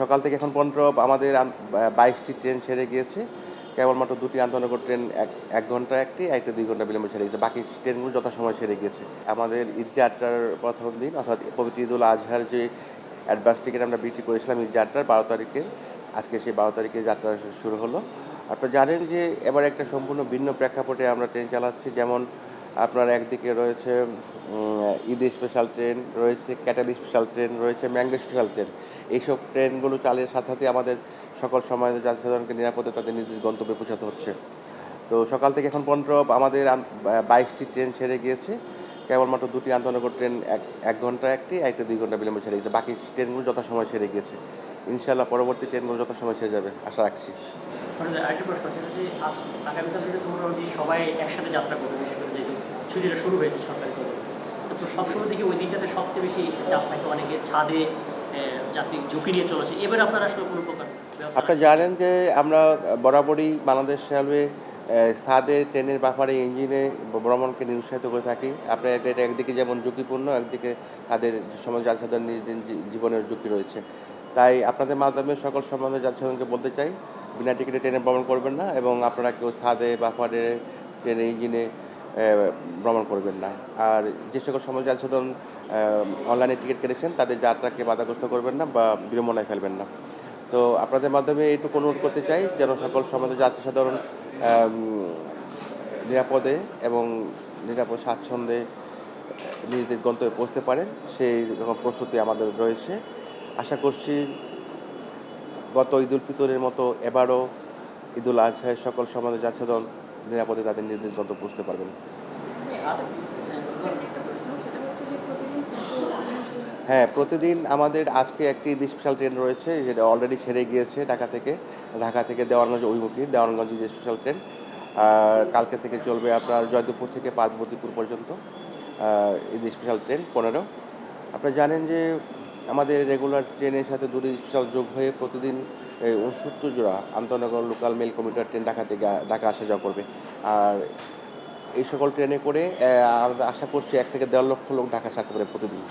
সকাল থেকে এখন পর্যন্ত আমাদের ২২টি ট্রেন ছেড়ে গিয়েছে। কেবলমাত্র ২টি আন্তনগর ট্রেন ১ ঘন্টা একটি, আরেকটা ২ ঘন্টা বিলম্বে ছেড়ে গেছে। বাকি ট্রেনগুলো যথাসময়ে ছেড়ে গিয়েছে। আমাদের ঈদ যাত্রার ১ম দিন অর্থাৎ পবিত্র ঈদুল আজহার যে অ্যাডভান্স টিকেট আমরা বিক্রি করেছিলাম ঈদ যাত্রার ১২ তারিখে, আজকে সেই ১২ তারিখে যাত্রা শুরু হলো। আপনারা জানেন যে এবার একটা সম্পূর্ণ ভিন্ন প্রেক্ষাপটে আমরা ট্রেন চালাচ্ছি। যেমন আপনার একদিকে রয়েছে ঈদ স্পেশাল ট্রেন, রয়েছে ক্যাটাল স্পেশাল ট্রেন, রয়েছে ম্যাঙ্গো স্পেশাল ট্রেন। এইসব ট্রেনগুলো চালের সাথে সাথে আমাদের সকল সময় জনসাধারণকে নিরাপদে তাদের নিজ নিজ গন্তব্যে পৌঁছাতে হচ্ছে। তো সকাল থেকে এখন পর্যন্ত আমাদের ২২টি ট্রেন ছেড়ে গিয়েছে। কেবলমাত্র ২টি আন্তনগর ট্রেন ১ ঘন্টা একটি, আরেকটা ২ ঘন্টা বিলম্বে ছেড়ে গেছে। বাকি ট্রেনগুলো যথাসময়ে ছেড়ে গিয়েছে। ইনশাআল্লাহ পরবর্তী ট্রেনগুলো যথাসময়ে ছেড়ে যাবে আশা রাখছি। আরেকটা প্রশ্ন সেটা হচ্ছে আজ আগামীকাল থেকে তো মোটামুটি সবাই একসাথে যাত্রা করবে, বিশেষ করে যেহেতু ছুটিটা শুরু হয়েছে সরকারি খবর। তো সবসময় দেখি ওই দিনটাতে সবচেয়ে বেশি চাপ থাকে, অনেকে ছাদে যাত্রী ঝুঁকি নিয়ে চলেছে। এবার আপনারা আসলে কোনো প্রকার ব্যবস্থা আপনারা জানেন যে আমরা বরাবরই বাংলাদেশ রেলওয়ে ছাদে ট্রেনের ব্যাপারে ইঞ্জিনে ভ্রমণকে নিরুৎসাহিত করে থাকি। আপনার এটা একদিকে যেমন ঝুঁকিপূর্ণ, একদিকে তাদের সমাজ জনসাধারণ নিজ জীবনের ঝুঁকি রয়েছে। তাই আপনাদের মাধ্যমে সকল সম্বন্ধে জনসাধারণকে বলতে চাই, বিনা টিকিটে ট্রেনে ভ্রমণ করবেন না এবং আপনারা কেউ ছাদে ব্যাপারে ট্রেনের ইঞ্জিনে ভ্রমণ করবেন না। আর যে সকল সমাজ জনসাধারণ অনলাইনে টিকিট কেটেছেন তাদের যাত্রাকে বাধাগ্রস্ত করবেন না বা বিড়ম্বনায় ফেলবেন না। তো আপনাদের মাধ্যমে এইটুকু অনুরোধ করতে চাই যেন সকল সমাজের যাত্রী সাধারণ নিরাপদে এবং নিরাপদ স্বাচ্ছন্দ্যে নিজেদের গন্তব্যে পৌঁছতে পারেন সেই রকম প্রস্তুতি আমাদের রয়েছে। আশা করছি গত ঈদুল ফিতরের মতো এবারও ঈদুল আজহায় সকল সমাজের যাত্রী সাধারণ নিরাপদে তাদের নিজেদের গন্তব্যে পৌঁছতে পারবেন। হ্যাঁ, প্রতিদিন আমাদের আজকে একটি ঈদ স্পেশাল ট্রেন রয়েছে, যেটা অলরেডি ছেড়ে গিয়েছে ঢাকা থেকে দেওয়ানগঞ্জ অভিমুখী দেওয়ানগঞ্জ ঈদ স্পেশাল ট্রেন। আর কালকে থেকে চলবে আপনার জয়দেবপুর থেকে পার্বতীপুর পর্যন্ত ঈদ স্পেশাল ট্রেন ১৫। আপনারা জানেন যে আমাদের রেগুলার ট্রেনের সাথে দুটি স্পেশাল যোগ হয়ে প্রতিদিন ৬৯ জোড়া আন্তনগর local mail commuter train Dhaka আসা যাওয়া করবে। আর এই সকল ট্রেনে করে আমরা আশা করছি ১ থেকে ১.৫ লক্ষ লোক ঢাকা আসতে পারে প্রতিদিন।